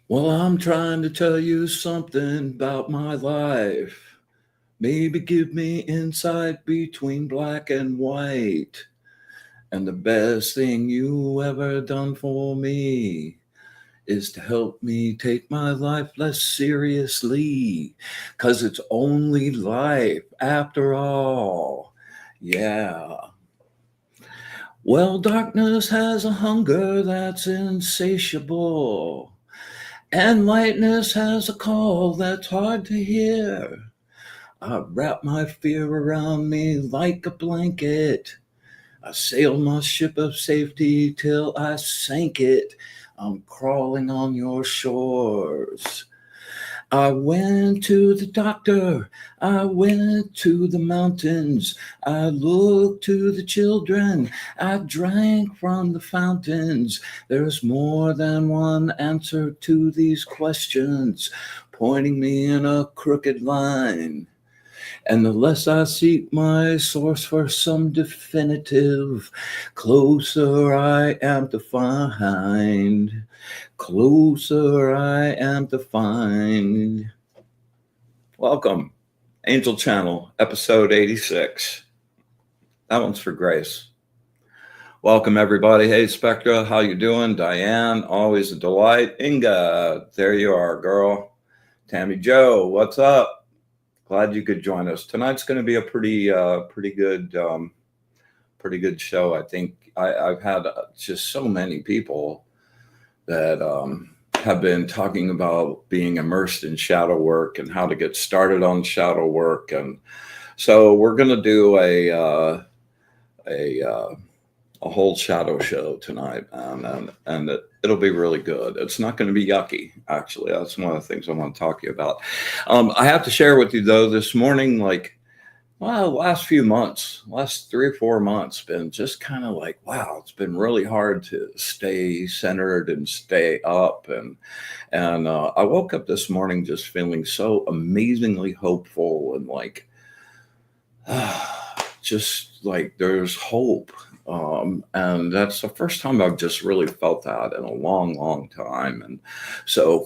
Well, I'm trying to tell you something about my life. Maybe give me insight between black and white. And the best thing you ever done for me is to help me take my life less seriously. 'Cause it's only life after all. Yeah. Well, darkness has a hunger that's insatiable. And lightness has a call that's hard to hear. I wrap my fear around me like a blanket. I sailed my ship of safety till I sank it. I'm crawling on your shores. I went to the doctor. I went to the mountains. I looked to the children. I drank from the fountains. There's more than one answer to these questions, pointing me in a crooked line. And the less I seek my source for some definitive, closer I am to find. Closer I am to find. Welcome, Angel Channel, episode 86. That one's for Grace. Welcome, everybody. Hey, Spectra, how you doing? Diane, always a delight. Inga, there you are, girl. Tammy Joe, what's up? Glad you could join us. Tonight's going to be a pretty good show. I think I've had just so many people that have been talking about being immersed in shadow work and how to get started on shadow work, and so we're going to do a whole shadow show tonight, and it'll be really good. It's not going to be yucky, actually. That's one of the things I want to talk to you about. I have to share with you, though, this morning, last few months, last 3 or 4 months, been just kind of like, wow, it's been really hard to stay centered and stay up. And I woke up this morning just feeling so amazingly hopeful and just like there's hope. And that's the first time I've just really felt that in a long, long time. And so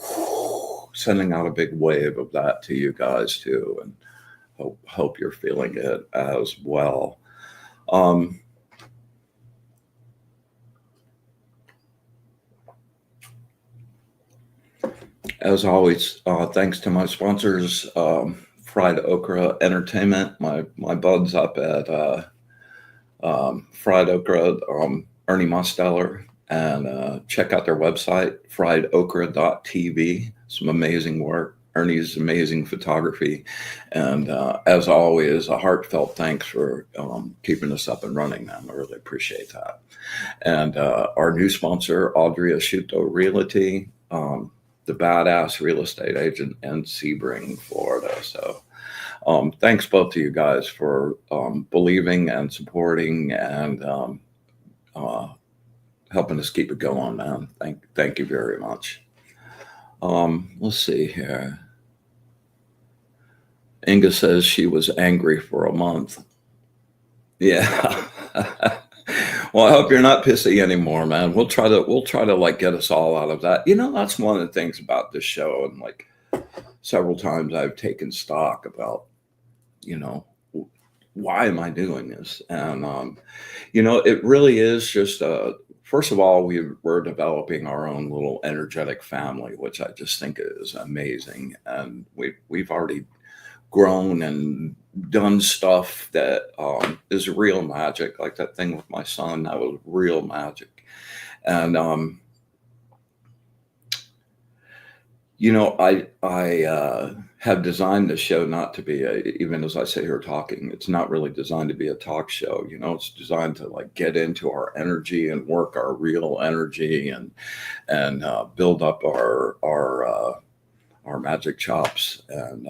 sending out a big wave of that to you guys too. And hope you're feeling it as well. As always, thanks to my sponsors, Fried Okra Entertainment, my buds up at Fried Okra, Ernie Mosteller, and check out their website, friedokra.tv. Some amazing work. Ernie's amazing photography. And as always, a heartfelt thanks for keeping us up and running, man. I really appreciate that. And our new sponsor, Audrey Asciutto Realty, the badass real estate agent in Sebring, Florida. So thanks both to you guys for believing and supporting and helping us keep it going, man. Thank you very much. Let's see here. Inga says she was angry for a month. Yeah. Well, I hope you're not pissy anymore, man. We'll try to like get us all out of that. You know, that's one of the things about this show, and like several times I've taken stock about, you know, why am I doing this? And you know, it really is just first of all, we're developing our own little energetic family, which I just think is amazing. And we've already grown and done stuff that is real magic, like that thing with my son. That was real magic. And you know, I have designed the show not to be even as I sit here talking, it's not really designed to be a talk show. You know, it's designed to like get into our energy and work our real energy and build up our magic chops and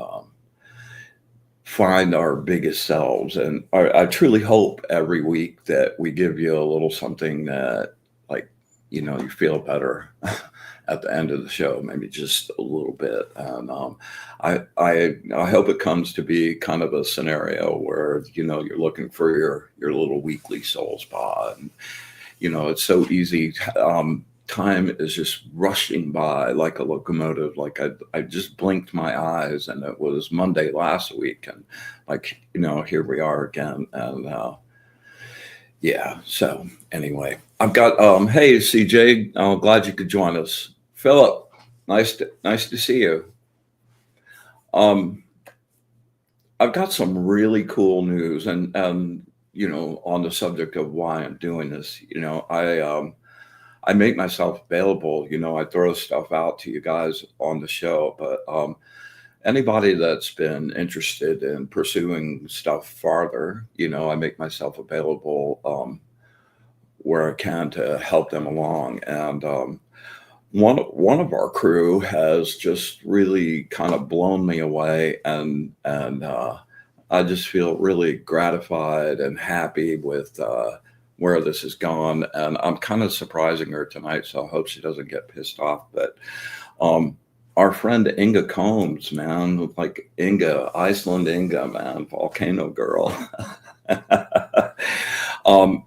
find our biggest selves. And I truly hope every week that we give you a little something that, like, you know, you feel better at the end of the show, maybe just a little bit. And I hope it comes to be kind of a scenario where, you know, you're looking for your little weekly soul spa. And, you know, it's so easy. time is just rushing by like a locomotive. Like I just blinked my eyes and it was Monday last week, and like, here we are again. And yeah, so anyway, I've got hey CJ, I'm glad you could join us. Philip, nice to see you. um I've got some really cool news, and on the subject of why I'm doing this. I make myself available. I throw stuff out to you guys on the show, but anybody that's been interested in pursuing stuff farther, I make myself available where I can to help them along. And one of our crew has just really kind of blown me away, and I just feel really gratified and happy with where this has gone. And I'm kind of surprising her tonight, so I hope she doesn't get pissed off. But um, our friend Inga Combs, man, like Inga, Iceland Inga, man, volcano girl.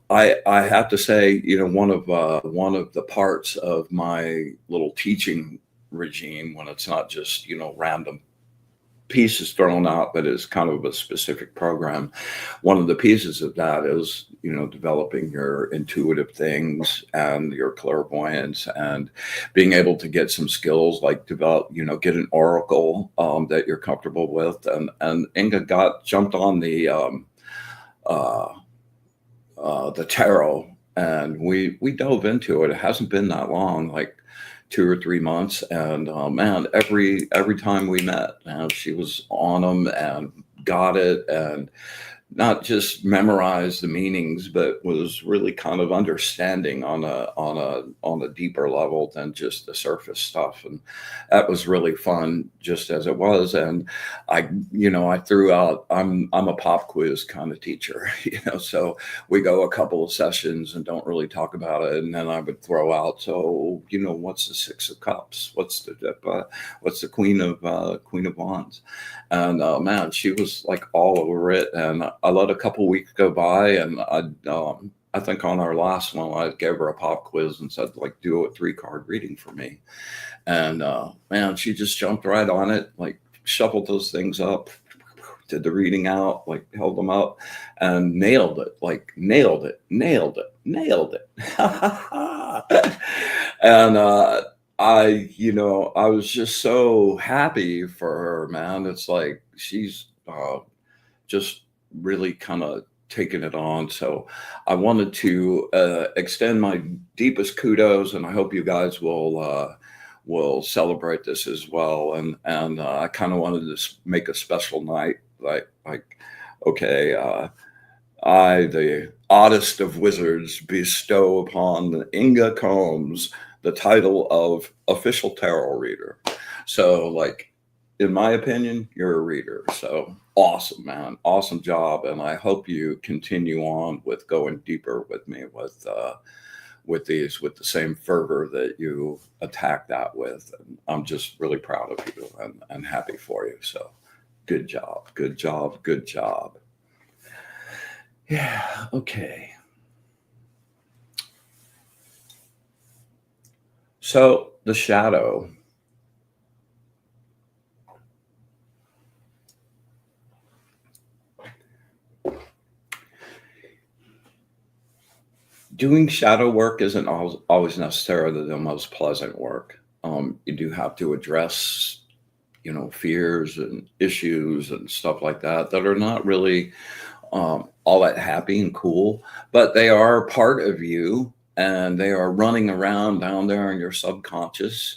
I have to say, one of the parts of my little teaching regime, when it's not just random pieces thrown out, but it's kind of a specific program. One of the pieces of that is developing your intuitive things and your clairvoyance, and being able to get some skills like get an oracle that you're comfortable with. And Inga jumped on uh, the tarot, and we dove into it. It hasn't been that long, like 2 or 3 months, and man, every time we met, she was on them and got it, and not just memorized the meanings, but was really kind of understanding on a deeper level than just the surface stuff. And that was really fun, just as it was. And I threw out, I'm a pop quiz kind of teacher, so we go a couple of sessions and don't really talk about it, and then I would throw out, so what's the Six of Cups, what's the Queen of Wands. And man, she was like all over it. And I let a couple weeks go by, and I think on our last one, I gave her a pop quiz and said, like, do a 3-card reading for me. And man, she just jumped right on it, like shuffled those things up, did the reading out, like held them up, and nailed it, like nailed it. And I was just so happy for her, man. It's like she's just really kind of taking it on. So I wanted to extend my deepest kudos, and I hope you guys will celebrate this as well. And I kind of wanted to make a special night, like okay, I, the oddest of wizards, bestow upon Inga Combs the title of official tarot reader. So, like, in my opinion, you're a reader. So awesome, man. Awesome job. And I hope you continue on with going deeper with me with the same fervor that you attack that with. And I'm just really proud of you and happy for you. So good job. Good job. Good job. Yeah. Okay. So the shadow. Doing shadow work isn't always necessarily the most pleasant work. You do have to address, fears and issues and stuff like that are not really all that happy and cool, but they are part of you, and they are running around down there in your subconscious,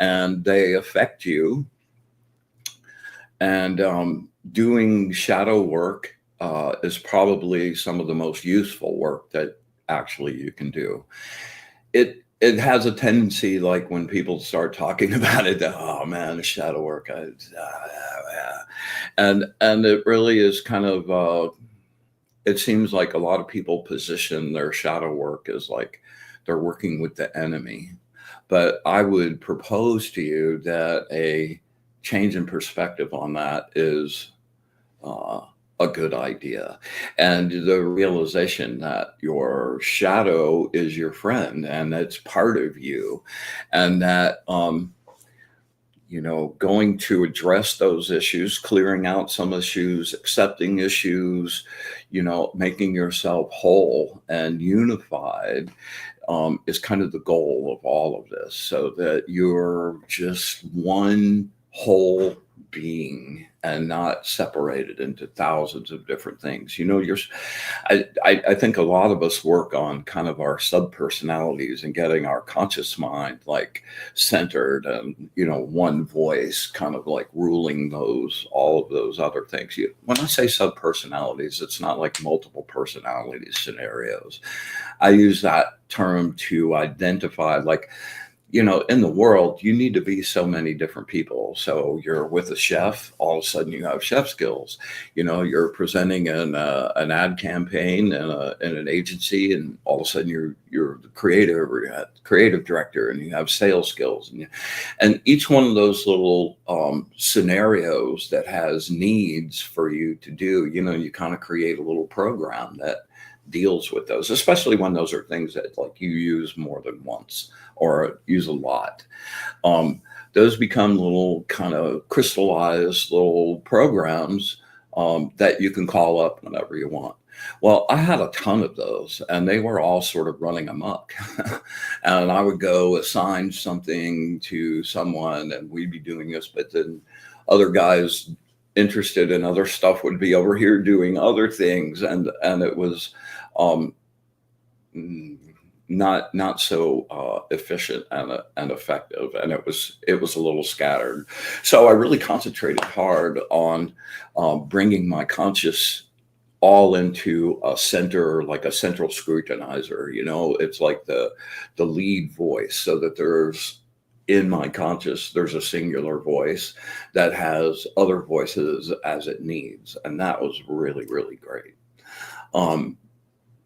and they affect you. And doing shadow work is probably some of the most useful work that actually you can do. It has a tendency, like when people start talking about it, oh man, the shadow work, and it really is kind of. It seems like a lot of people position their shadow work as like they're working with the enemy. But I would propose to you that a change in perspective on that is a a good idea. And the realization that your shadow is your friend and it's part of you, and that, going to address those issues, clearing out some issues, accepting issues, making yourself whole and unified, is kind of the goal of all of this, so that you're just one whole being and not separated into thousands of different things. I think a lot of us work on kind of our sub personalities and getting our conscious mind like centered, and one voice kind of like ruling all of those other things. When I say sub personalities, it's not like multiple personality scenarios. I use that term to identify, like, in the world, you need to be so many different people. So you're with a chef, all of a sudden you have chef skills. You're presenting an ad campaign in an agency, and all of a sudden you're the creative director, and you have sales skills. And each one of those little scenarios that has needs for you to do, you kind of create a little program that deals with those, especially when those are things that like you use more than once or use a lot. Those become little kind of crystallized little programs that you can call up whenever you want. Well, I had a ton of those, and they were all sort of running amok. And I would go assign something to someone, and we'd be doing this, but then other guys interested in other stuff would be over here doing other things, and it was not so efficient and effective, and it was a little scattered. So I really concentrated hard on bringing my conscious all into a center, like a central scrutinizer. It's like the lead voice, so that in my conscious, there's a singular voice that has other voices as it needs. And that was really, really great.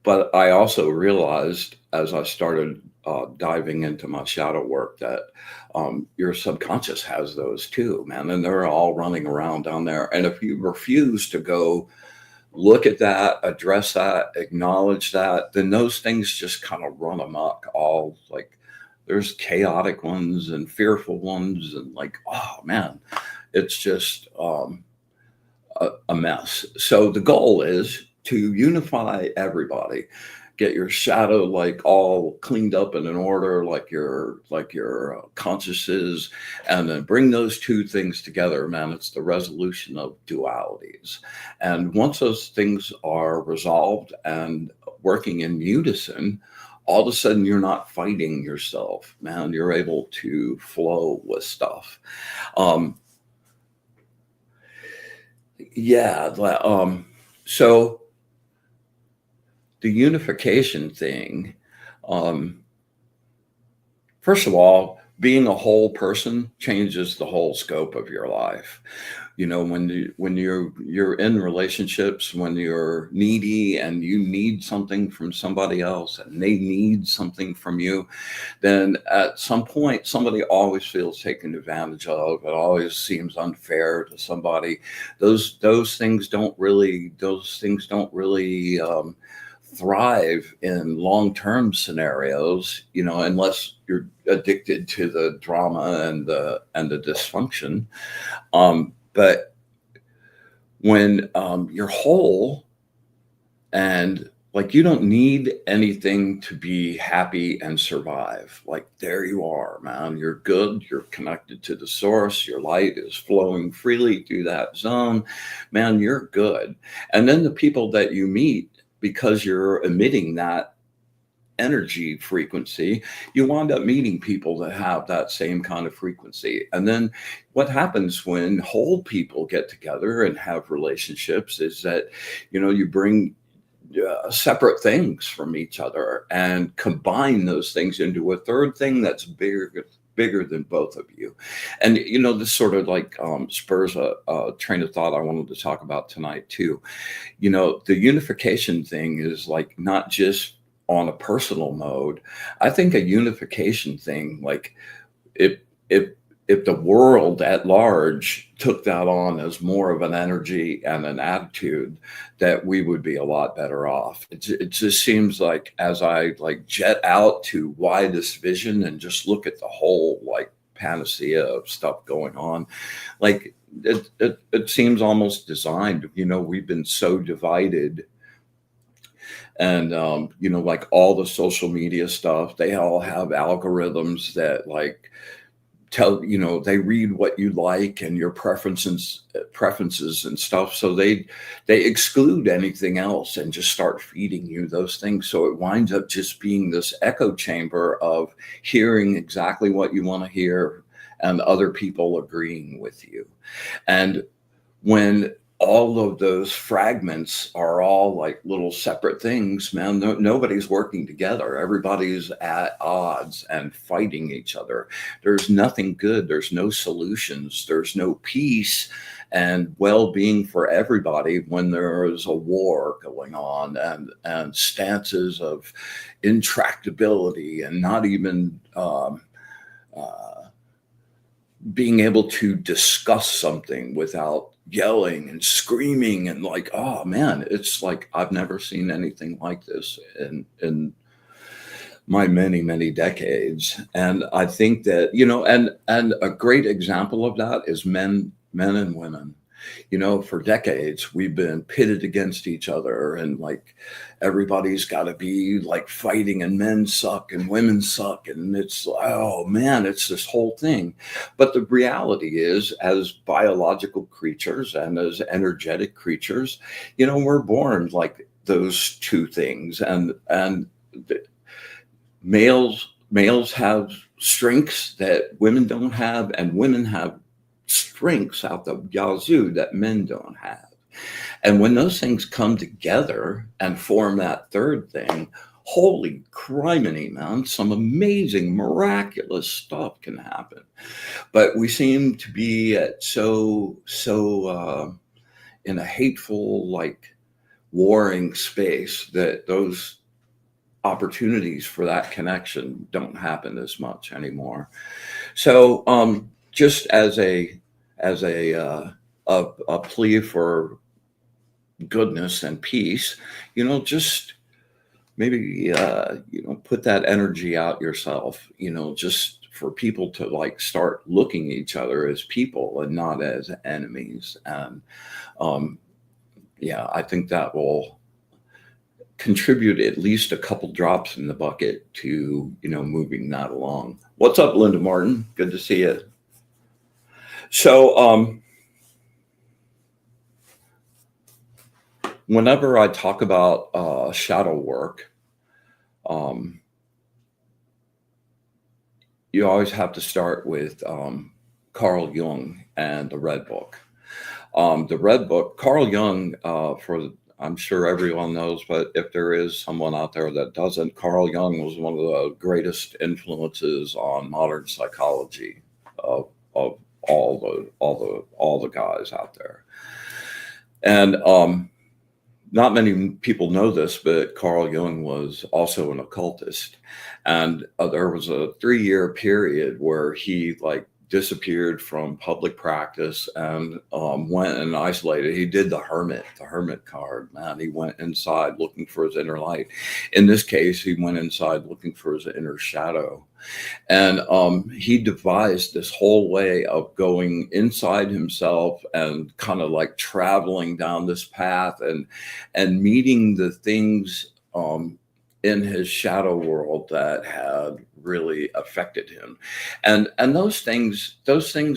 But I also realized as I started diving into my shadow work that your subconscious has those too, man. And they're all running around down there. And if you refuse to go look at that, address that, acknowledge that, then those things just kind of run amok, all like, there's chaotic ones and fearful ones, and like, oh man, it's just a mess. So the goal is to unify everybody, get your shadow like all cleaned up and in order, like your conscious is, and then bring those two things together, man. It's the resolution of dualities. And once those things are resolved and working in unison, all of a sudden you're not fighting yourself, man. You're able to flow with stuff. So the unification thing, first of all, being a whole person changes the whole scope of your life. When you're in relationships, when you're needy and you need something from somebody else and they need something from you, then at some point somebody always feels taken advantage of. It always seems unfair to somebody. Those things don't really thrive in long-term scenarios, unless you're addicted to the drama and the dysfunction. But when you're whole and like you don't need anything to be happy and survive, like there you are, man. You're good. You're connected to the source. Your light is flowing freely through that zone, man. You're good. And then the people that you meet, because you're emitting that energy frequency, you wind up meeting people that have that same kind of frequency. And then what happens when whole people get together and have relationships is that, you bring separate things from each other and combine those things into a third thing that's bigger than both of you. And this sort of like spurs a train of thought I wanted to talk about tonight too. The unification thing is like not just on a personal mode. I think a unification thing, like if if the world at large took that on as more of an energy and an attitude, that we would be a lot better off. It just seems like, as I like jet out to widest vision and just look at the whole like panacea of stuff going on, like it seems almost designed. We've been so divided, and like all the social media stuff, they all have algorithms that like tell they read what you like and your preferences and stuff, so they exclude anything else and just start feeding you those things, so it winds up just being this echo chamber of hearing exactly what you want to hear and other people agreeing with you. And when all of those fragments are all like little separate things, man, nobody's working together. Everybody's at odds and fighting each other. There's nothing good. There's no solutions. There's no peace and well-being for everybody when there is a war going on, and stances of intractability, and not even being able to discuss something without yelling and screaming, and like, oh man, it's like I've never seen anything like this in my many decades. And I think that, and a great example of that is men and women. For decades we've been pitted against each other, and like everybody's got to be like fighting, and men suck and women suck, and it's, oh man, it's this whole thing. But the reality is, as biological creatures and as energetic creatures, we're born like those two things, and males have strengths that women don't have, and women have strengths out the yazoo that men don't have. And when those things come together and form that third thing, holy criminy, man, some amazing, miraculous stuff can happen. But we seem to be at so in a hateful, like warring space, that those opportunities for that connection don't happen as much anymore. So just as a plea for goodness and peace, just maybe put that energy out yourself, just for people to like start looking at each other as people and not as enemies. And I think that will contribute at least a couple drops in the bucket to moving that along. What's up, Linda Martin? Good to see you. So whenever I talk about shadow work, you always have to start with Carl Jung and the Red Book. The Red Book, Carl Jung, I'm sure everyone knows, but if there is someone out there that doesn't, Carl Jung was one of the greatest influences on modern psychology of all the guys out there. And not many people know this, but Carl Jung was also an occultist. And there was a 3-year period where he like disappeared from public practice and went and isolated. He did the hermit card, man. He went inside looking for his inner light. In this case, he went inside looking for his inner shadow. And he devised this whole way of going inside himself and kind of like traveling down this path and meeting the things in his shadow world that had really affected him. And those things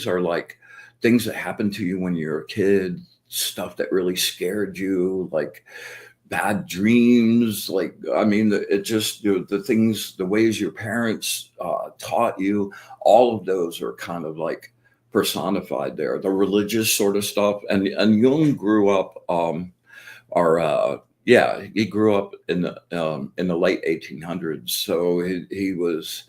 are like things that happened to you when you were a kid, stuff that really scared you, like bad dreams, like, I mean, it just, the things, the ways your parents taught you, all of those are kind of like personified there. The religious sort of stuff. And Jung grew up, he grew up in the late 1800s. So he was,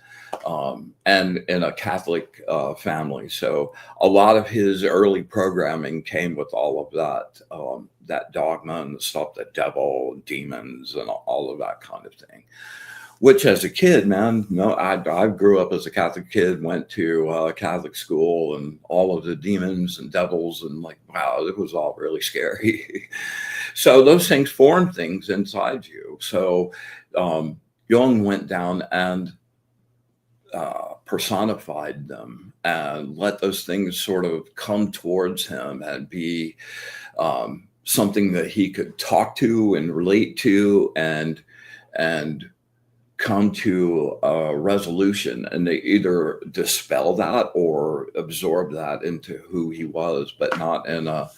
and in a Catholic family. So a lot of his early programming came with all of that dogma and the stuff, the devil, demons, and all of that kind of thing. which as a kid, man, no, I grew up as a Catholic kid, went to Catholic school, and all of the demons and devils, and like, wow, it was all really scary. So those things form things inside you. So Jung went down and personified them and let those things sort of come towards him and be something that he could talk to and relate to and come to a resolution, and they either dispel that or absorb that into who he was, but not in a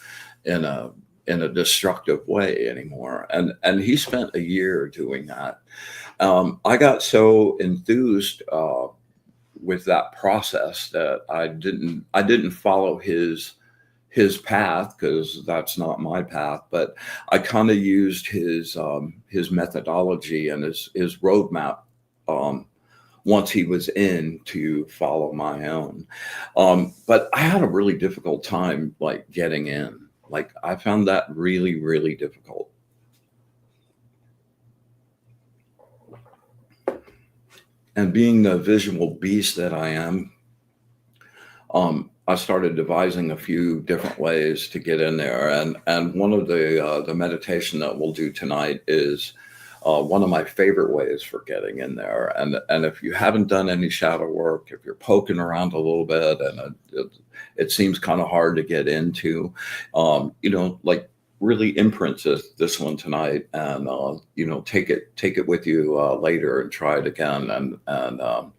in a destructive way anymore. And he spent a year doing that. I got so enthused with that process that I didn't follow his path, because that's not my path, but I kind of used his methodology and his roadmap once he was in to follow my own. But I had a really difficult time like getting in. Like I found that really, really difficult. And being the visual beast that I am, I started devising a few different ways to get in there. And one of the meditation that we'll do tonight is one of my favorite ways for getting in there. And if you haven't done any shadow work, if you're poking around a little bit and it seems kind of hard to get into, like really imprint this one tonight, and take it with you later and try it again, and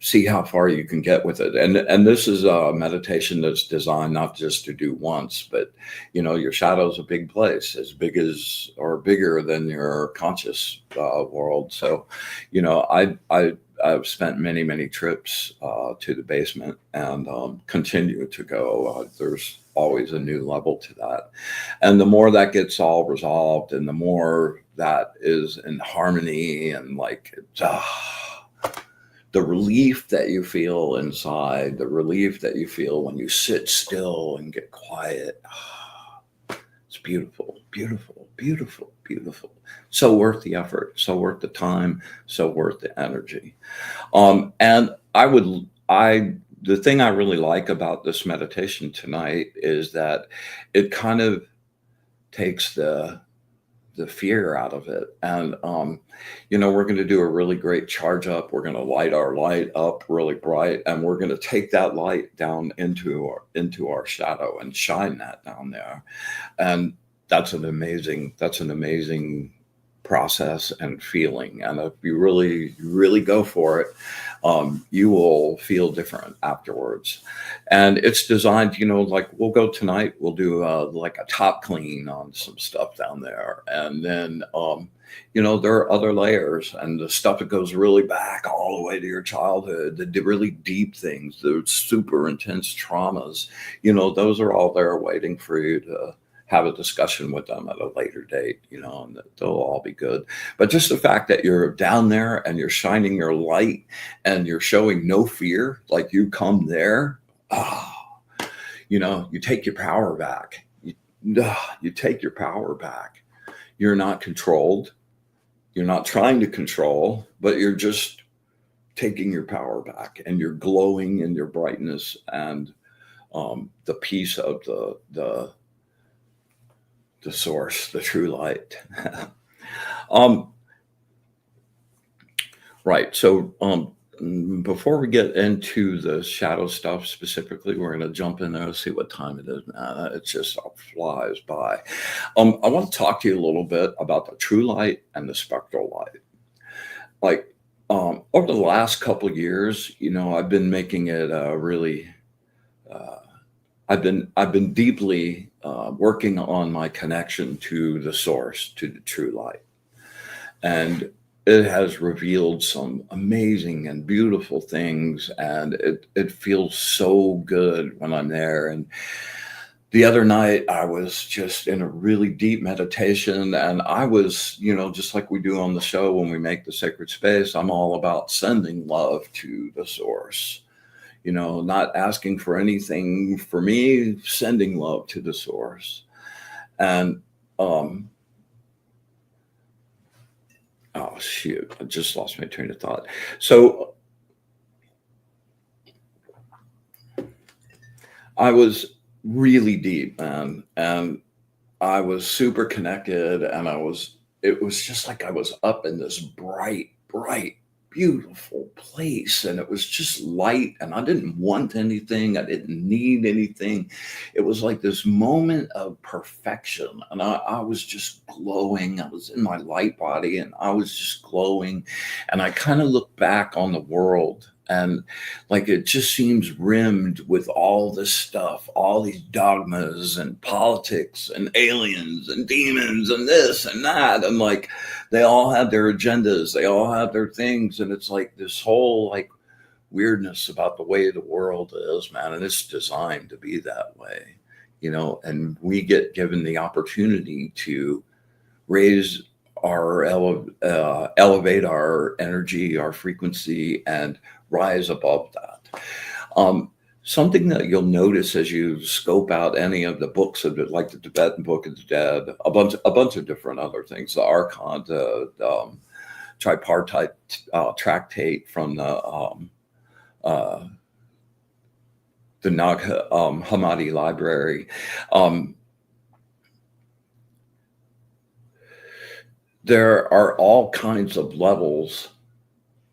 see how far you can get with it. And this is a meditation that's designed not just to do once, but your shadow's a big place, as big as or bigger than your conscious world. So I've spent many trips to the basement, and continue to go. There's always a new level to that, and the more that gets all resolved, and the more that is in harmony, and like the relief that you feel inside, the relief that you feel when you sit still and get quiet. It's beautiful, beautiful, beautiful, beautiful. So worth the effort, so worth the time, so worth the energy. And the thing I really like about this meditation tonight is that it kind of takes the fear out of it. And we're going to do a really great charge up. We're going to light our light up really bright, and we're going to take that light down into our shadow and shine that down there. And that's an amazing process and feeling. And if you really go for it, you will feel different afterwards. And it's designed, like we'll go tonight, we'll do like a top clean on some stuff down there. And then, there are other layers, and the stuff that goes really back all the way to your childhood, the really deep things, the super intense traumas, those are all there waiting for you to have a discussion with them at a later date, and they'll all be good. But just the fact that you're down there and you're shining your light and you're showing no fear, like you come there, you take your power back. You take your power back. You're not controlled. You're not trying to control, but you're just taking your power back, and you're glowing in your brightness and the peace of the source, the true light. Right. So before we get into the shadow stuff specifically, we're going to jump in there and see what time it is. It just flies by. I want to talk to you a little bit about the true light and the spectral light. Like over the last couple of years, I've been making it really. I've been deeply working on my connection to the source, to the true light. And it has revealed some amazing and beautiful things. And it feels so good when I'm there. And the other night I was just in a really deep meditation, and I was, just like we do on the show when we make the sacred space, I'm all about sending love to the source. Not asking for anything for me, sending love to the source. And Oh shoot, I just lost my train of thought. So I was really deep, man, and I was super connected, and it was just like I was up in this bright, bright, beautiful place, and it was just light, and I didn't want anything, I didn't need anything. It was like this moment of perfection, and I was just glowing. I was in my light body, and I was just glowing, and I kind of look back on the world, and like it just seems rimmed with all this stuff, all these dogmas and politics and aliens and demons and this and that. And like they all have their agendas, they all have their things. And it's like this whole like weirdness about the way the world is, man. And it's designed to be that way, and we get given the opportunity to raise elevate our energy, our frequency, and rise above that. Something that you'll notice as you scope out any of the books of it, like the Tibetan Book of the Dead, a bunch of different other things, the Archon, the tripartite tractate from the Nag Hammadi Library. There are all kinds of levels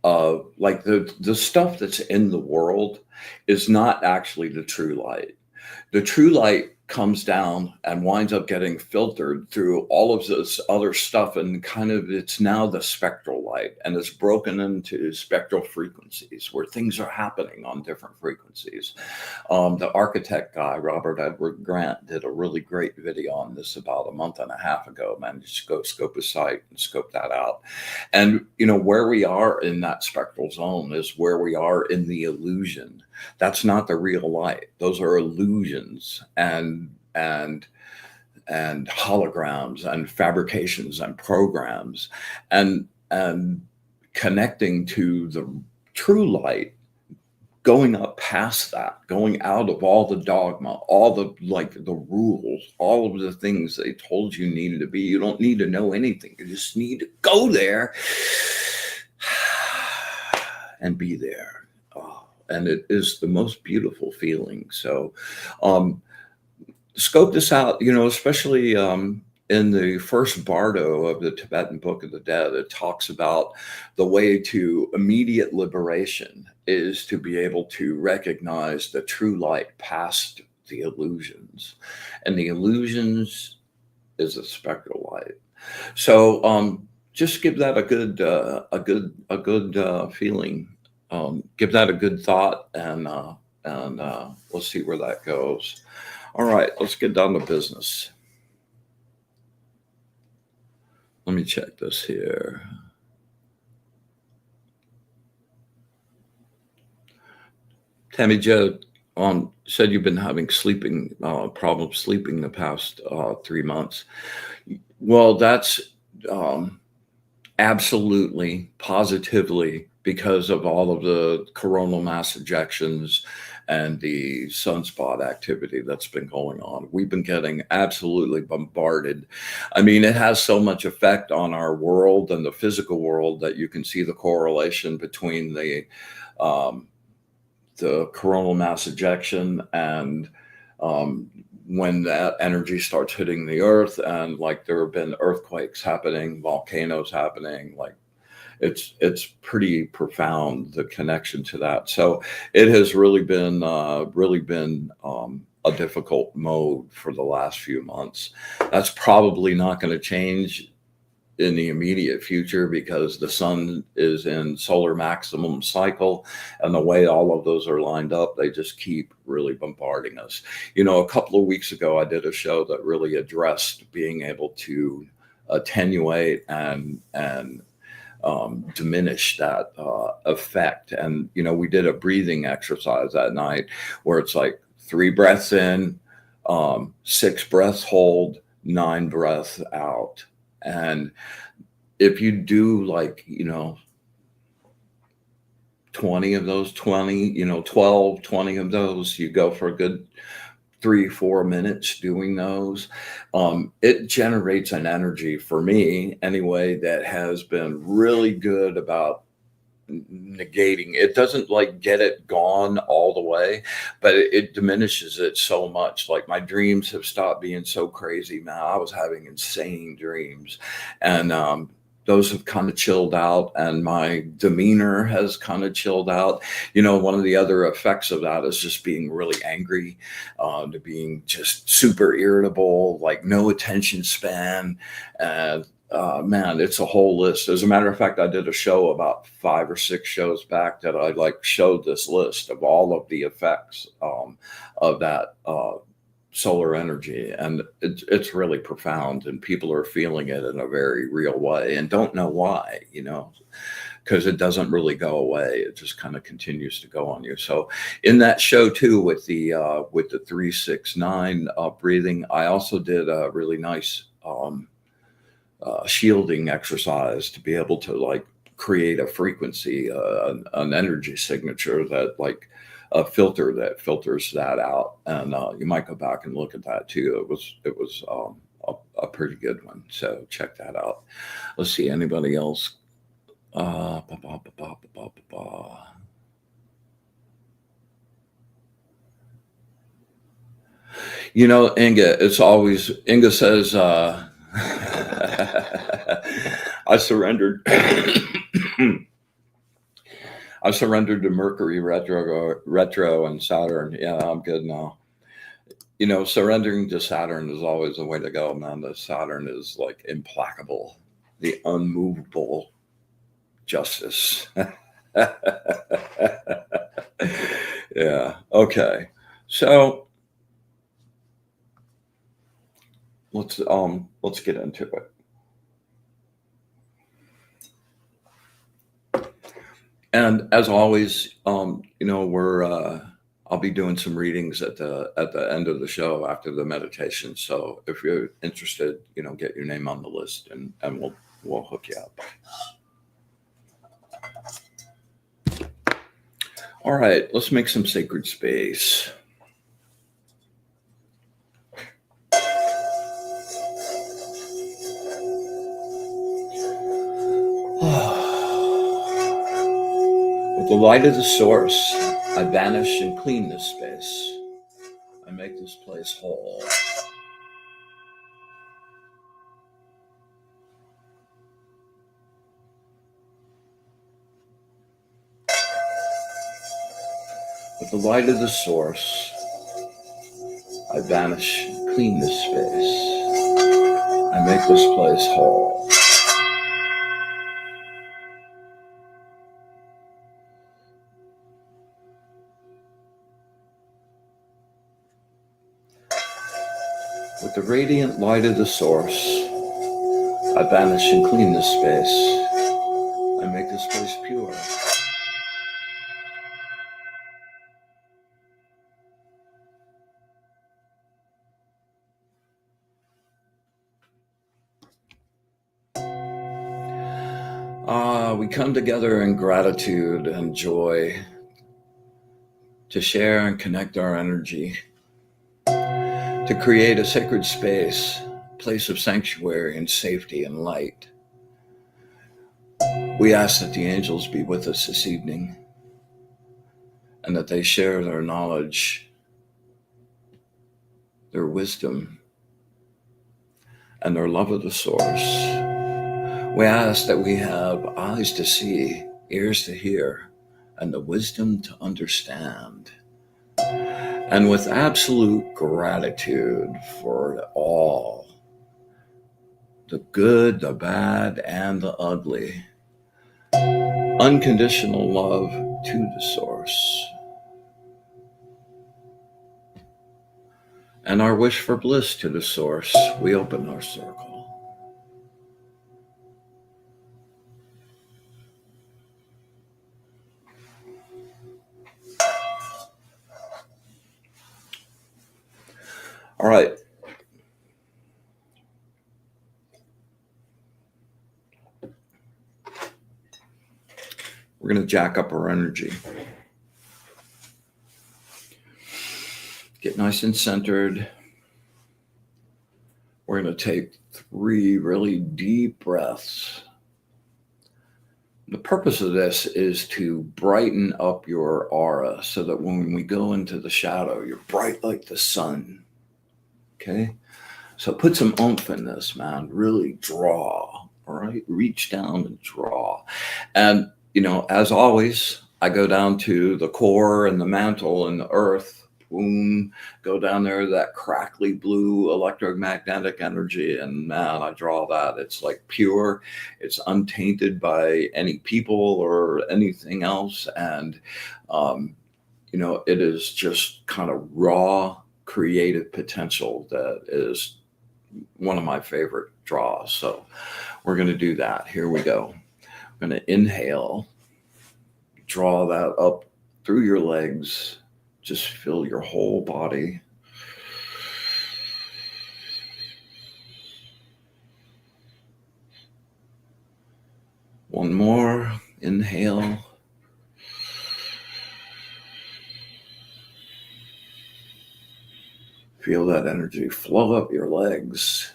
of like the stuff that's in the world is not actually the true light. The true light comes down and winds up getting filtered through all of this other stuff, and kind of it's now the spectral light, and it's broken into spectral frequencies where things are happening on different frequencies. The architect guy, Robert Edward Grant, did a really great video on this about a month and a half ago. Man, just go scope his site and scope that out. And where we are in that spectral zone is where we are in the illusion. That's not the real light. Those are illusions and holograms and fabrications and programs, and connecting to the true light, going up past that, going out of all the dogma, all the rules, all of the things they told you needed to be. You don't need to know anything. You just need to go there and be there. And it is the most beautiful feeling. So scope this out, especially in the first bardo of the Tibetan Book of the Dead. It talks about the way to immediate liberation is to be able to recognize the true light past the illusions. And the illusions is a spectral light. So just give that a good feeling. Give that a good thought, and we'll see where that goes. All right, let's get down to business. Let me check this here. Tammy Jo said you've been having sleeping problems sleeping the past 3 months. Well, that's absolutely, positively because of all of the coronal mass ejections and the sunspot activity that's been going on. We've been getting absolutely bombarded. I mean, it has so much effect on our world and the physical world that you can see the correlation between the coronal mass ejection and when that energy starts hitting the earth, and like there have been earthquakes happening, volcanoes happening, like it's pretty profound, the connection to that. So it has really been a difficult mode for the last few months. That's probably not going to change in the immediate future because the sun is in solar maximum cycle, and the way all of those are lined up, they just keep really bombarding us. A couple of weeks ago, I did a show that really addressed being able to attenuate and diminish that effect. And, we did a breathing exercise that night where it's like 3 breaths in, 6 breaths hold, 9 breaths out. And if you do 20 of those, 12, 20 of those, you go for a good 3-4 minutes doing those, it generates an energy for me anyway that has been really good about negating. It doesn't like get it gone all the way, but it diminishes it so much. Like my dreams have stopped being so crazy, man. I was having insane dreams, and those have kind of chilled out, and my demeanor has kind of chilled out. One of the other effects of that is just being really angry, to being just super irritable, like no attention span. And man, it's a whole list. As a matter of fact, I did a show about 5 or 6 shows back that I like showed this list of all of the effects of that solar energy, and it's really profound, and people are feeling it in a very real way and don't know why, because it doesn't really go away. It just kind of continues to go on you. So in that show too, with the 3-6-9 breathing, I also did a really nice shielding exercise to be able to like create a frequency, an energy signature that like a filter that filters that out. And you might go back and look at that too. It was a pretty good one. So check that out. Let's see, anybody else? Inga says, I surrendered. I surrendered to Mercury retro and Saturn. Yeah, I'm good now. Surrendering to Saturn is always the way to go, man. The Saturn is like implacable, the unmovable justice. Yeah. Okay. So let's get into it. And as always, I'll be doing some readings at the end of the show after the meditation. So if you're interested, get your name on the list, and we'll hook you up. All right, let's make some sacred space. With the light of the source, I banish and clean this space. I make this place whole. With the light of the source, I banish and clean this space. I make this place whole. With the radiant light of the source, I banish and clean this space. I make this place pure. We come together in gratitude and joy to share and connect our energy, to create a sacred space, place of sanctuary and safety and light. We ask that the angels be with us this evening, and that they share their knowledge, their wisdom, and their love of the source. We ask that we have eyes to see, ears to hear, and the wisdom to understand. And with absolute gratitude for all, the good, the bad, and the ugly, unconditional love to the source, and our wish for bliss to the source, we open our circle. All right. We're going to jack up our energy. Get nice and centered. We're going to take 3 really deep breaths. The purpose of this is to brighten up your aura so that when we go into the shadow, you're bright like the sun. Okay? So put some oomph in this, man. Really draw. All right? Reach down and draw. And, as always, I go down to the core and the mantle and the earth. Boom, go down there, that crackly blue electromagnetic energy, and man, I draw that. It's like pure, it's untainted by any people or anything else, and it is just kind of raw creative potential that is one of my favorite draws. So we're going to do that. Here we go. I'm going to inhale, draw that up through your legs. Just fill your whole body. One more. Inhale. Feel that energy flow up your legs.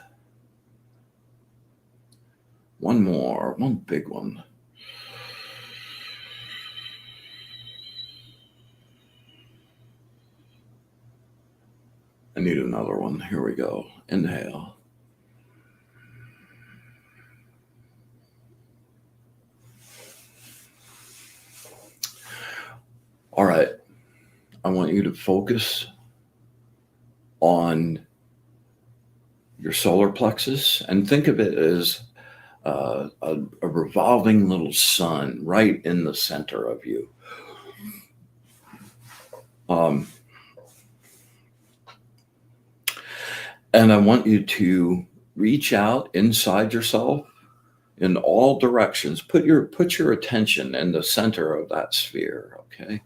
One more. One big one. I need another one. Here we go. Inhale. All right. I want you to focus on your solar plexus and think of it as a revolving little sun right in the center of you. And I want you to reach out inside yourself in all directions. Put your attention in the center of that sphere, okay?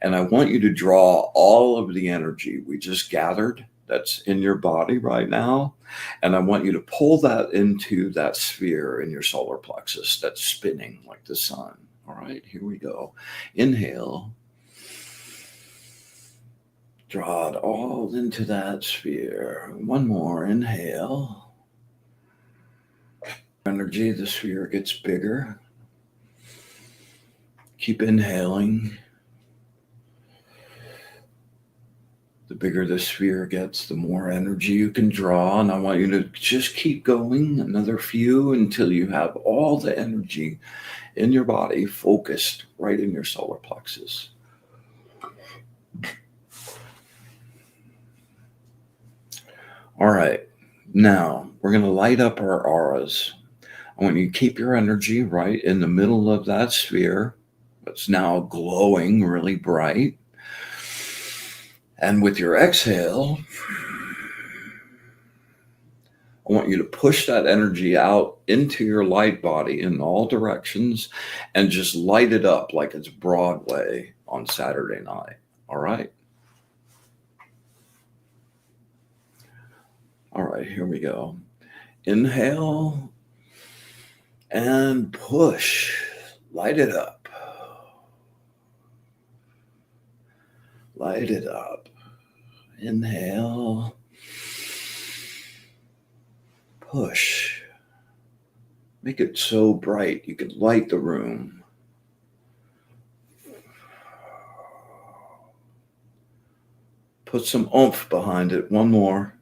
And I want you to draw all of the energy we just gathered that's in your body right now. And I want you to pull that into that sphere in your solar plexus that's spinning like the sun. All right, here we go. Inhale. Draw it all into that sphere. One more. Inhale. Energy, the sphere gets bigger. Keep inhaling. The bigger the sphere gets, the more energy you can draw. And I want you to just keep going another few until you have all the energy in your body focused right in your solar plexus. All right, now we're going to light up our auras. I want you to keep your energy right in the middle of that sphere that's now glowing really bright. And with your exhale, I want you to push that energy out into your light body in all directions and just light it up like it's Broadway on Saturday night. All right? All right, here we go. Inhale and push. Light it up. Light it up. Inhale. Push. Make it so bright you can light the room. Put some oomph behind it. One more.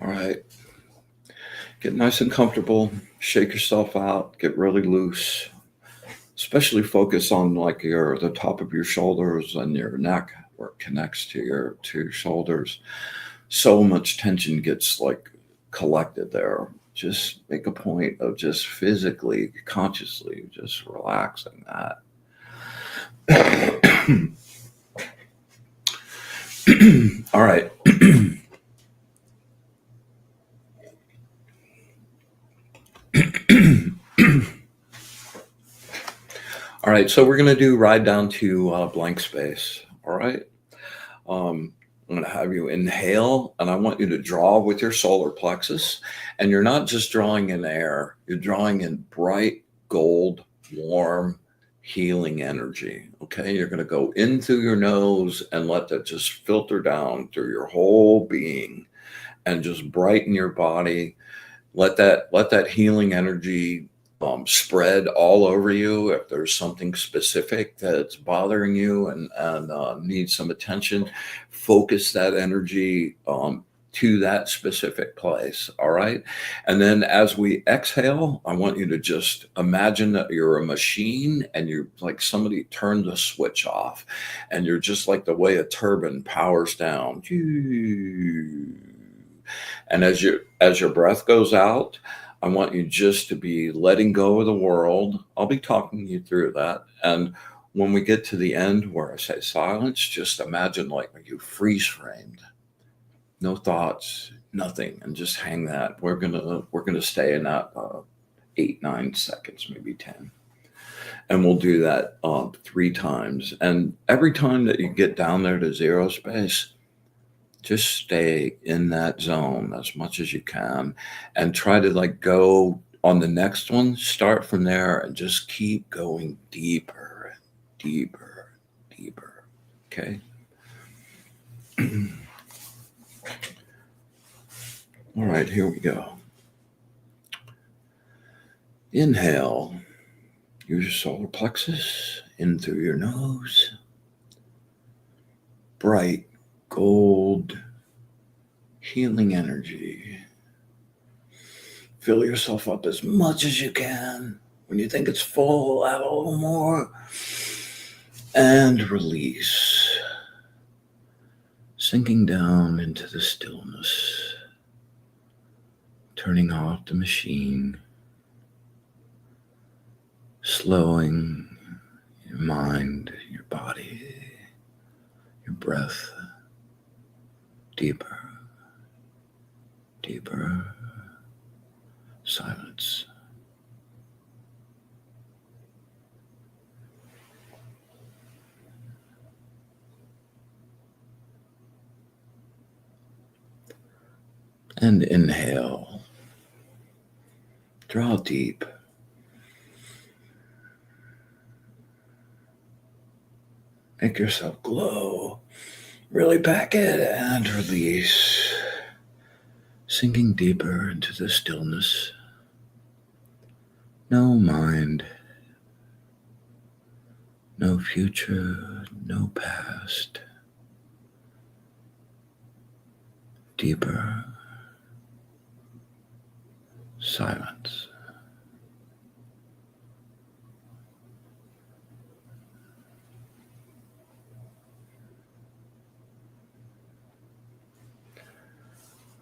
All right. Get nice and comfortable. Shake yourself out. Get really loose. Especially focus on like the top of your shoulders and your neck where it connects to your shoulders. So much tension gets like collected there. Just make a point of just physically, consciously, just relaxing that. All right. All right, so we're going to do ride down to blank space. All right. I'm going to have you inhale, and I want you to draw with your solar plexus. And you're not just drawing in air, you're drawing in bright, gold, warm, healing energy. Okay, you're going to go in through your nose and let that just filter down through your whole being and just brighten your body. Let that healing energy spread all over you. If there's something specific that's bothering you and needs some attention, focus that energy to that specific place. All right. And then as we exhale, I want you to just imagine that you're a machine and you're like somebody turned the switch off, and you're just like the way a turbine powers down. And as your breath goes out, I want you just to be letting go of the world. I'll be talking you through that. And when we get to the end where I say silence, just imagine like you freeze framed. No thoughts, nothing, and just hang that. We're gonna stay in that 8-9 seconds, maybe 10. And we'll do that 3 times. And every time that you get down there to zero space, just stay in that zone as much as you can and try to like go on the next one. Start from there and just keep going deeper and deeper, deeper. Okay. All right, here we go. Inhale, use your solar plexus in through your nose. Bright gold healing energy. Fill yourself up as much as you can. When you think it's full, add a little more. And release. Sinking down into the stillness. Turning off the machine. Slowing your mind, your body, your breath. Deeper, deeper silence. And inhale. Draw deep. Make yourself glow. Really pack it and release. Sinking deeper into the stillness. No mind. No future, no past. Deeper silence.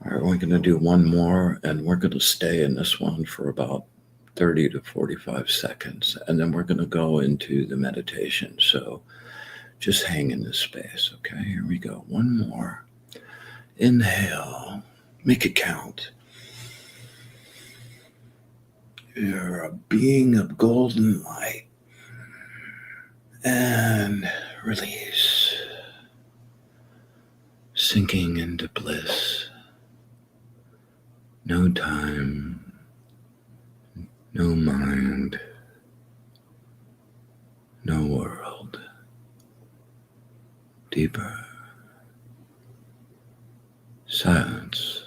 All right, we're going to do one more, and we're going to stay in this one for about 30 to 45 seconds, and then we're going to go into the meditation. So just hang in this space, okay? Here we go. One more. Inhale. Make it count. You're a being of golden light. And release. Sinking into bliss. No time, no mind, no world. Deeper silence.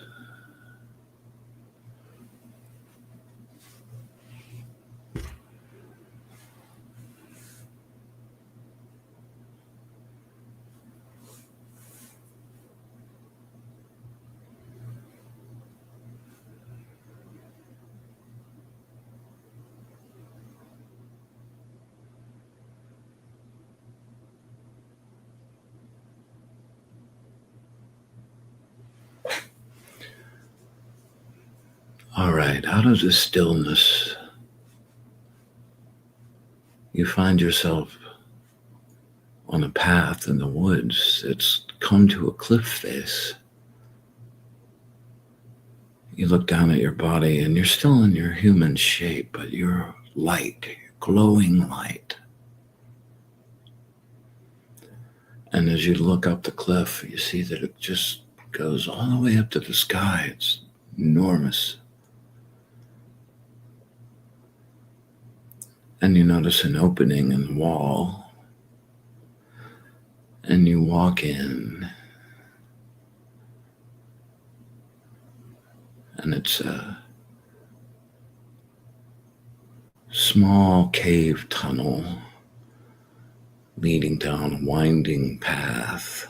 All right, out of this stillness, you find yourself on a path in the woods. It's come to a cliff face. You look down at your body and you're still in your human shape, but you're light, glowing light. And as you look up the cliff, you see that it just goes all the way up to the sky. It's enormous. And you notice an opening in the wall. And you walk in. And it's a small cave tunnel leading down a winding path.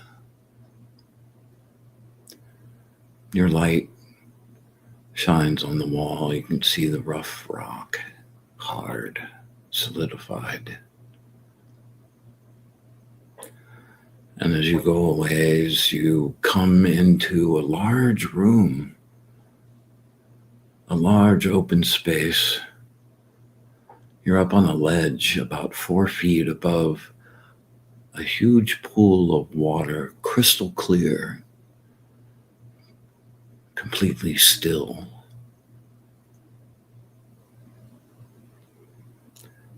Your light shines on the wall. You can see the rough rock, hard, solidified. And as you go a ways, you come into a large room, a large open space. You're up on a ledge about 4 feet above a huge pool of water, crystal clear, completely still.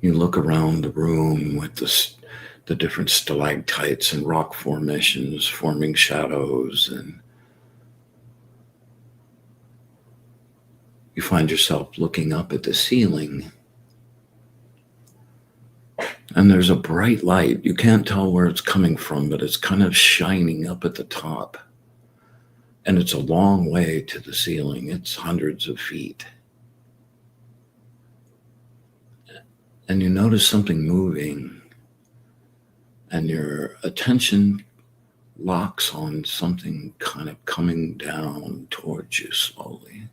You look around the room with the different stalactites and rock formations forming shadows, and you find yourself looking up at the ceiling. And there's a bright light. You can't tell where it's coming from, but it's kind of shining up at the top. And it's a long way to the ceiling. It's hundreds of feet. And you notice something moving, and your attention locks on something kind of coming down towards you slowly.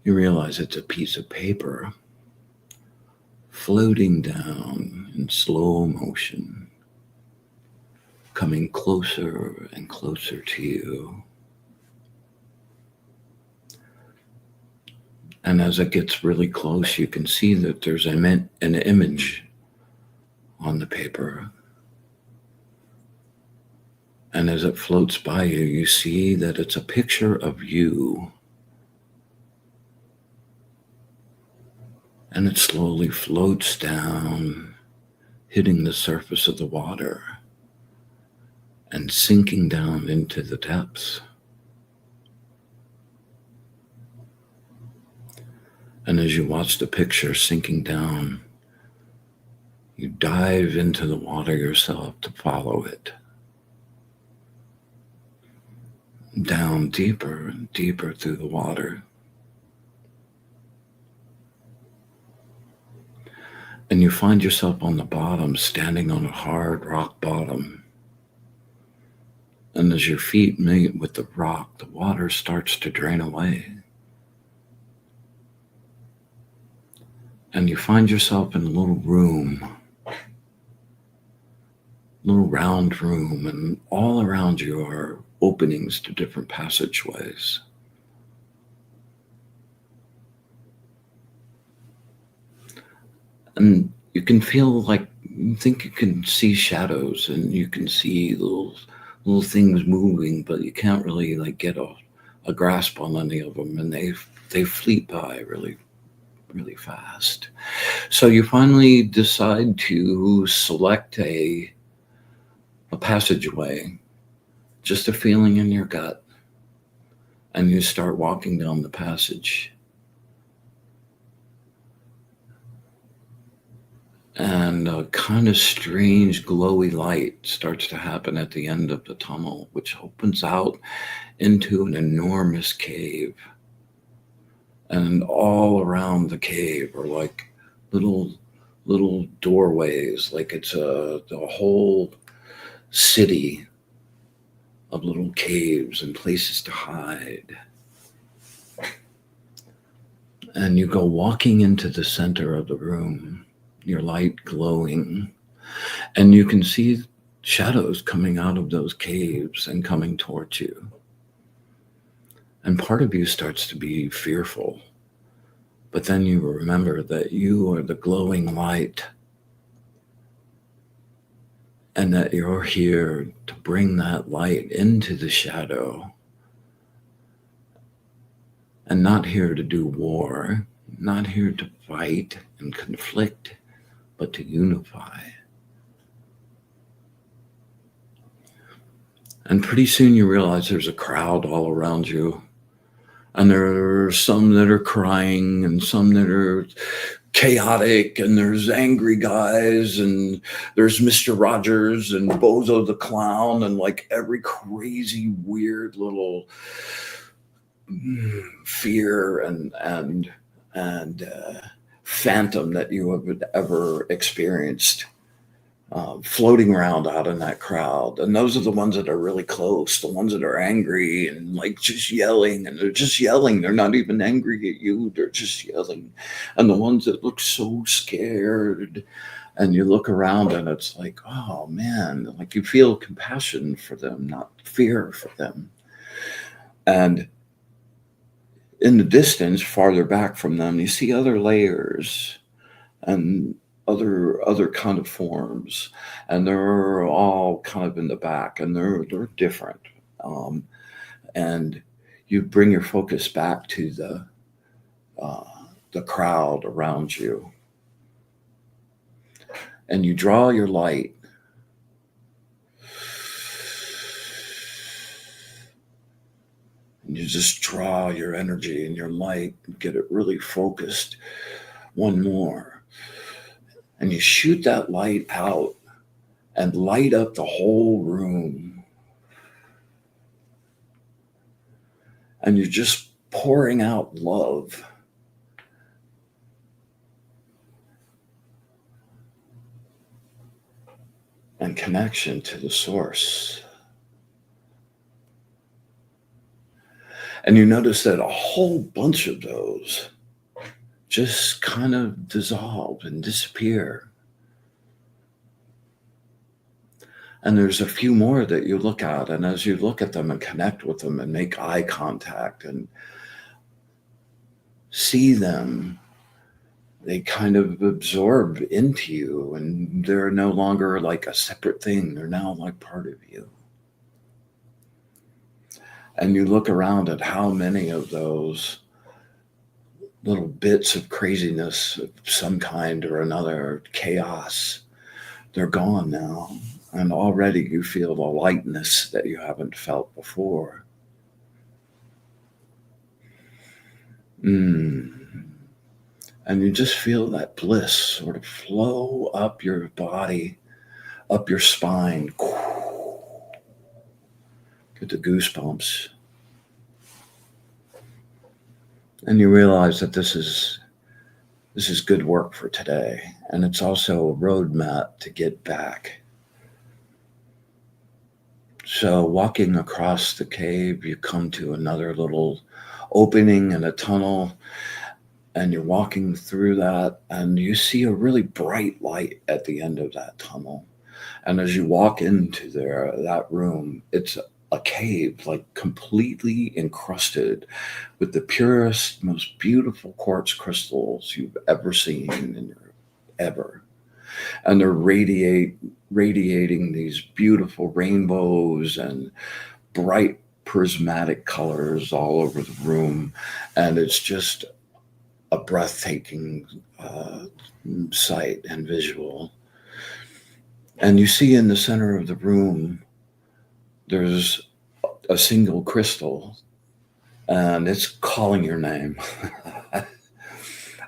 You realize it's a piece of paper floating down in slow motion, coming closer and closer to you. And as it gets really close, you can see that there's an image on the paper. And as it floats by you, you see that it's a picture of you. And it slowly floats down, hitting the surface of the water and sinking down into the depths. And as you watch the picture sinking down, you dive into the water yourself to follow it. Down deeper and deeper through the water. And you find yourself on the bottom, standing on a hard rock bottom. And as your feet meet with the rock, the water starts to drain away. And you find yourself in a little room, little round room, and all around you are openings to different passageways. And you can feel like, you think you can see shadows, and you can see little things moving, but you can't really get a grasp on any of them, and they fleet by really fast. So you finally decide to select a passageway, just a feeling in your gut, and you start walking down the passage. And a kind of strange glowy light starts to happen at the end of the tunnel, which opens out into an enormous cave. And all around the cave are like little doorways, like it's a whole city of little caves and places to hide. And you go walking into the center of the room, your light glowing, and you can see shadows coming out of those caves and coming towards you. And part of you starts to be fearful, but then you remember that you are the glowing light, and that you're here to bring that light into the shadow, and not here to do war, not here to fight and conflict, but to unify. And pretty soon you realize there's a crowd all around you. And there are some that are crying and some that are chaotic, and there's angry guys, and there's Mr. Rogers and Bozo the Clown, and like every crazy, weird little fear and phantom that you have ever experienced. Floating around out in that crowd. And those are the ones that are really close, the ones that are angry and like just yelling, and they're just yelling. They're not even angry at you, they're just yelling. And the ones that look so scared, and you look around and it's like, oh man, like you feel compassion for them, not fear for them. And in the distance, farther back from them, you see other layers and other kind of forms, and they're all kind of in the back, and they're different. And you bring your focus back to the crowd around you, and you draw your light. And you just draw your energy and your light and get it really focused. One more. And you shoot that light out and light up the whole room. And you're just pouring out love. And connection to the source. And you notice that a whole bunch of those just kind of dissolve and disappear. And there's a few more that you look at, and as you look at them and connect with them and make eye contact and see them, they kind of absorb into you, and they're no longer like a separate thing. They're now like part of you. And you look around at how many of those little bits of craziness of some kind or another, chaos, they're gone now. And already you feel the lightness that you haven't felt before. And you just feel that bliss sort of flow up your body, up your spine. Get the goosebumps. And you realize that this is good work for today. And it's also a roadmap to get back. So walking across the cave, you come to another little opening in a tunnel, and you're walking through that, and you see a really bright light at the end of that tunnel. And as you walk into that room, it's a cave, like completely encrusted with the purest, most beautiful quartz crystals you've ever seen ever. And they're radiating these beautiful rainbows and bright prismatic colors all over the room. And it's just a breathtaking sight and visual. And you see in the center of the room, there's a single crystal, and it's calling your name.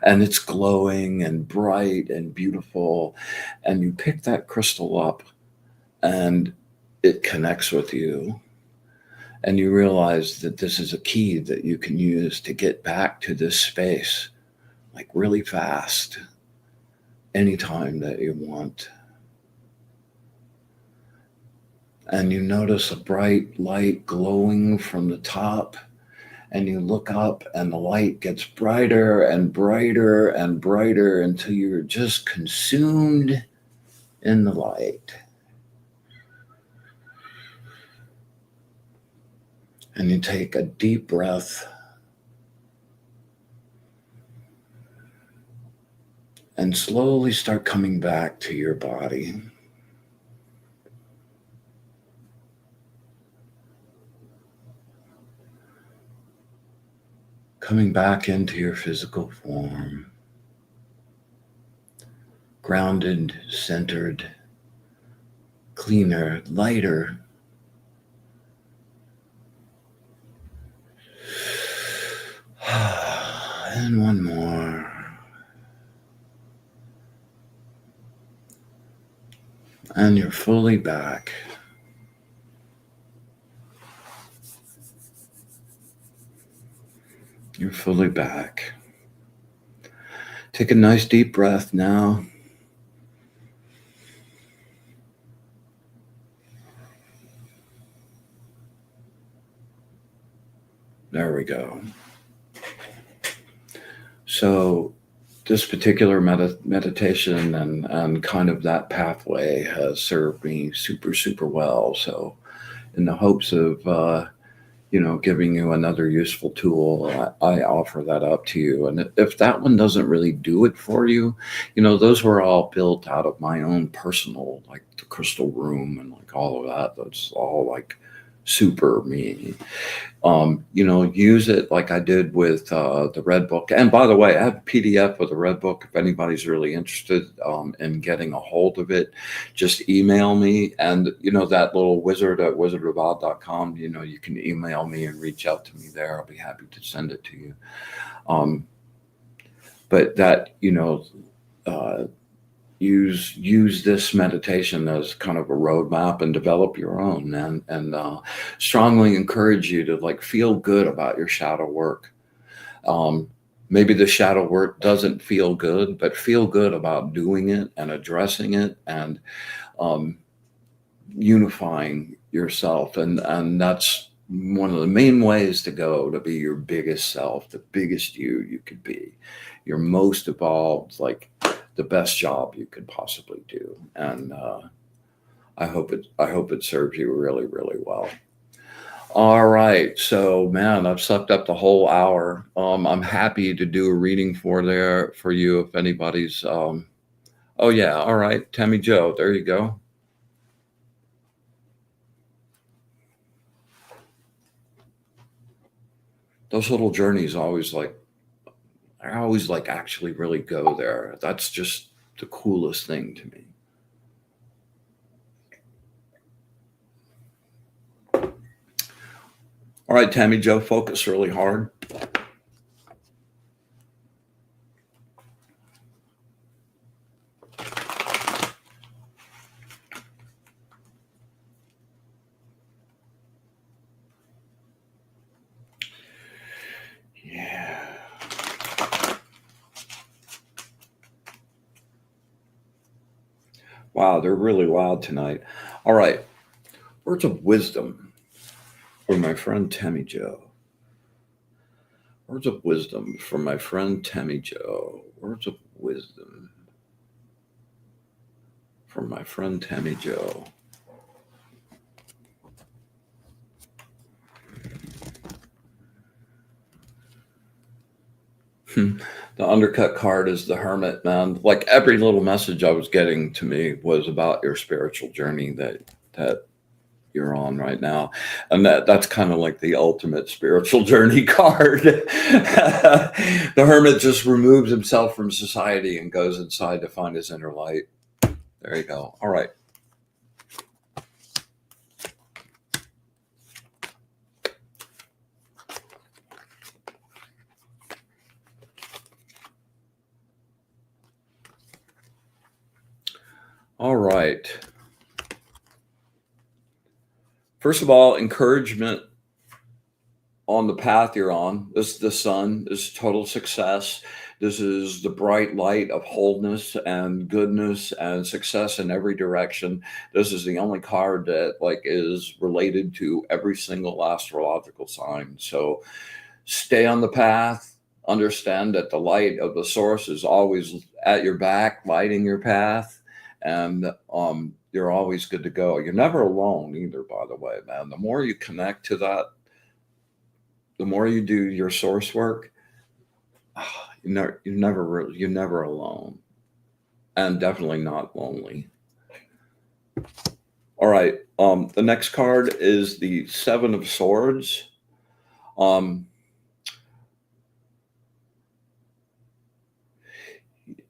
And it's glowing and bright and beautiful. And you pick that crystal up, and it connects with you. And you realize that this is a key that you can use to get back to this space, like really fast, anytime that you want. And you notice a bright light glowing from the top, and you look up and the light gets brighter and brighter and brighter until you're just consumed in the light. And you take a deep breath and slowly start coming back to your body. Coming back into your physical form, grounded, centered, cleaner, lighter, And one more. And you're fully back. You're fully back. Take a nice deep breath now. There we go. So this particular meditation and kind of that pathway has served me super, super well. So in the hopes of, giving you another useful tool, I offer that up to you. And if that one doesn't really do it for you, those were all built out of my own personal, like the crystal room and like all of that. That's all like super me. Use it like I did with the Red Book. And by the way, I have a PDF of the Red Book. If anybody's really interested in getting a hold of it, just email me. And, that little wizard at wizardabout.com, you can email me and reach out to me there. I'll be happy to send it to you. But that, use this meditation as kind of a roadmap and develop your own, and strongly encourage you to like feel good about your shadow work. Maybe the shadow work doesn't feel good, but feel good about doing it and addressing it and unifying yourself. And that's one of the main ways to go to be your biggest self, the biggest you could be, your most evolved, like the best job you could possibly do. And I hope it serves you really, really well. All right. So man, I've sucked up the whole hour. I'm happy to do a reading for you if anybody's oh yeah, all right. Tammy Joe, there you go. Those little journeys I always like actually really go there. That's just the coolest thing to me. All right, Tammy Joe, focus really hard. Yeah. Wow, they're really loud tonight. All right. Words of wisdom for my friend Tammy Joe. Words of wisdom from my friend Tammy Joe. Words of wisdom from my friend Tammy Joe. The undercut card is the Hermit, man. Like every little message I was getting to me was about your spiritual journey that you're on right now, and that's kind of like the ultimate spiritual journey card. The Hermit just removes himself from society and goes inside to find his inner light. There you go. All right. All right. First of all, encouragement on the path you're on. This is the sun. This is total success. This is the bright light of wholeness and goodness and success in every direction. This is the only card that like is related to every single astrological sign. So stay on the path. Understand that the light of the source is always at your back, lighting your path, and you're always good to go. You're never alone either, by the way, man. The more you connect to that, the more you do your source work, you're never alone, and definitely not lonely. All right. The next card is the Seven of Swords.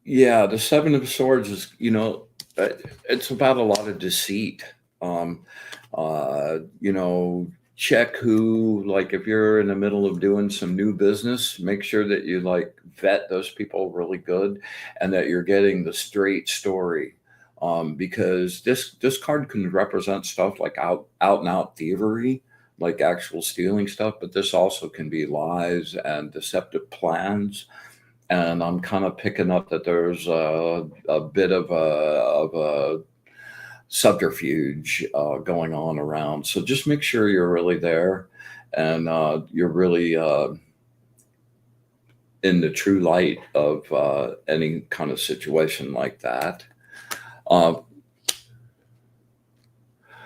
Yeah, the Seven of Swords is, it's about a lot of deceit. You know, check who, like, if you're in the middle of doing some new business, make sure that you like vet those people really good and that you're getting the straight story. Because this card can represent stuff like out and out thievery, like actual stealing stuff, but this also can be lies and deceptive plans. And I'm kind of picking up that there's a bit of a subterfuge going on around. So just make sure you're really there and you're really in the true light of any kind of situation like that. Uh,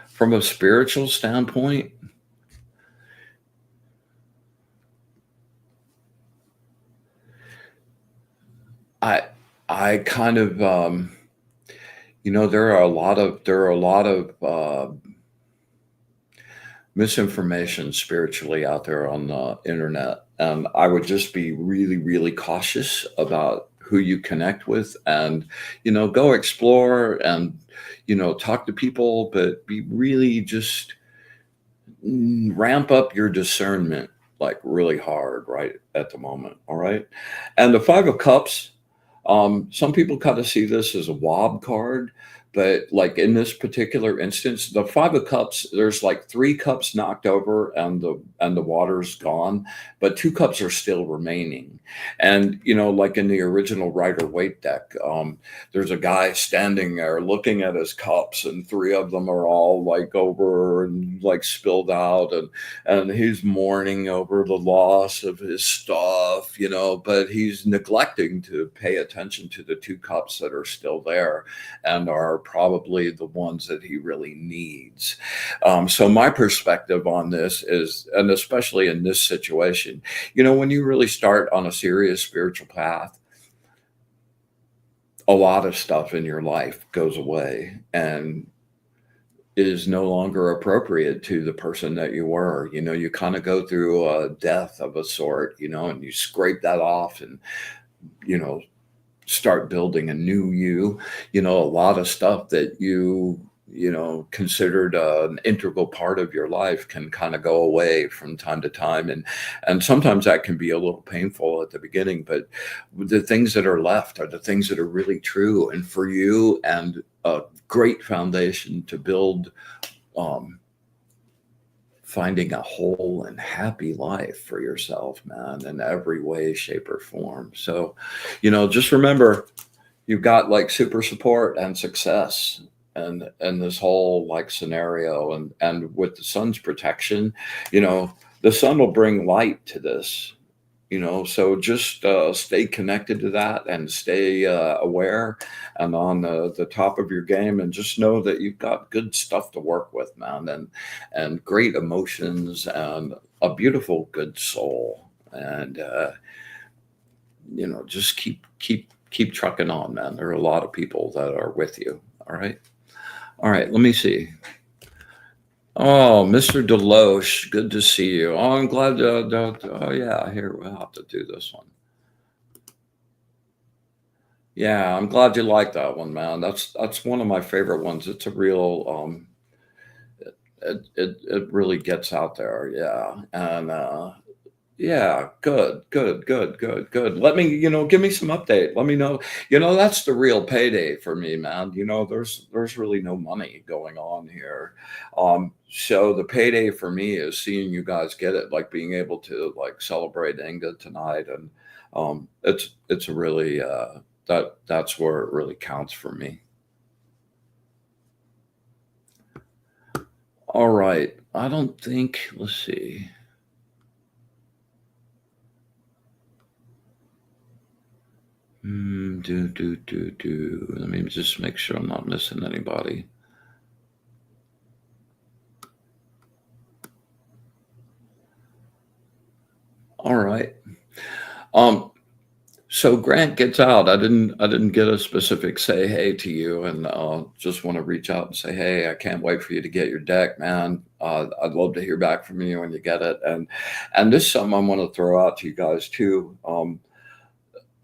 from a spiritual standpoint, I I kind of there are a lot of misinformation spiritually out there on the internet. And I would just be really, really cautious about who you connect with and, go explore and, talk to people, but be really just ramp up your discernment like really hard right at the moment. All right. And the Five of Cups, some people kind of see this as a wob card, but like in this particular instance, the Five of Cups, there's like three cups knocked over and the water's gone, but two cups are still remaining. And like in the original Rider Waite deck, there's a guy standing there looking at his cups, and three of them are all like over and like spilled out, and he's mourning over the loss of his stuff, but he's neglecting to pay attention to the two cups that are still there and are probably the ones that he really needs. So my perspective on this is, and especially in this situation, when you really start on a serious spiritual path, a lot of stuff in your life goes away and is no longer appropriate to the person that you were. You kind of go through a death of a sort, and you scrape that off and, you know, start building a new you. A lot of stuff that considered an integral part of your life can kind of go away from time to time, and sometimes that can be a little painful at the beginning, but the things that are left are the things that are really true and for you, and a great foundation to build finding a whole and happy life for yourself, man, in every way, shape, or form. So, just remember, you've got like super support and success and this whole like scenario, and with the sun's protection, the sun will bring light to this. So just stay connected to that and stay aware and on the top of your game, and just know that you've got good stuff to work with, man, and great emotions and a beautiful, good soul. And just keep trucking on, man. There are a lot of people that are with you. All right, let me see. Oh, Mr. Deloche, good to see you. Oh, I'm glad. Oh, yeah, here we'll have to do this one. Yeah, I'm glad you like that one, man. That's one of my favorite ones. It's a real it really gets out there. Yeah, and yeah, good, good, good, good, good. Let me, give me some update. Let me know. That's the real payday for me, man. There's really no money going on here. So the payday for me is seeing you guys get it, like being able to like celebrate Inga tonight, and it's a really that's where it really counts for me. All right, I don't think. Let's see. Do. Let me just make sure I'm not missing anybody. All right. So Grant gets out. I didn't get a specific say hey to you, and just want to reach out and say hey. I can't wait for you to get your deck, man. I'd love to hear back from you when you get it, and this is something I want to throw out to you guys too.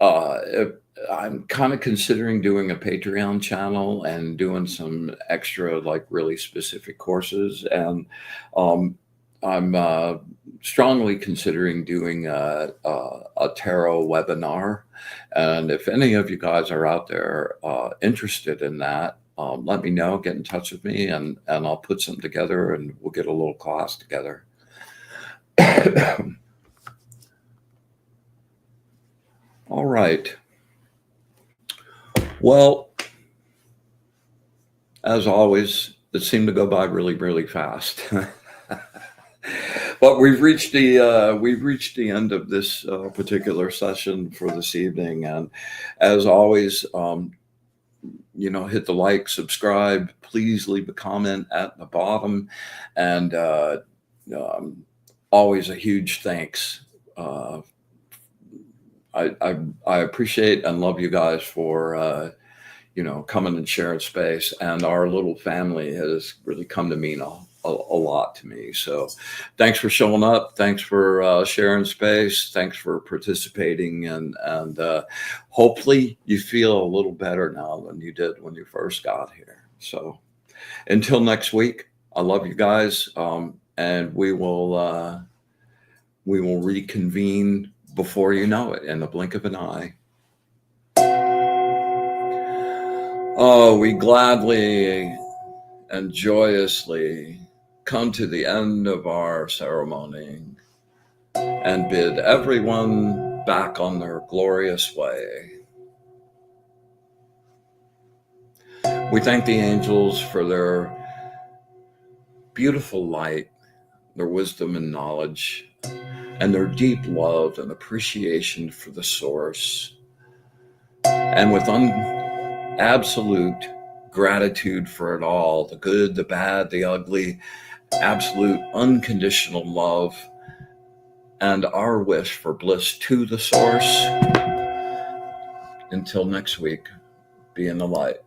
If, I'm kind of considering doing a Patreon channel and doing some extra, like really specific courses. And I'm strongly considering doing a tarot webinar. And if any of you guys are out there interested in that, let me know, get in touch with me, and I'll put something together and we'll get a little class together. All right. Well, as always, it seemed to go by really, really fast. But we've reached the end of this particular session for this evening, and as always, hit the like, subscribe. Please leave a comment at the bottom, and always a huge thanks. I appreciate and love you guys for coming and sharing space, and our little family has really come to mean a lot to me. So thanks for showing up. Thanks for sharing space. Thanks for participating. And hopefully you feel a little better now than you did when you first got here. So until next week, I love you guys. And we will reconvene before you know it, in the blink of an eye. Oh, we gladly and joyously come to the end of our ceremony and bid everyone back on their glorious way. We thank the angels for their beautiful light, their wisdom and knowledge, and their deep love and appreciation for the source. And with absolute gratitude for it all, the good, the bad, the ugly, absolute unconditional love, and our wish for bliss to the source. Until next week, be in the light.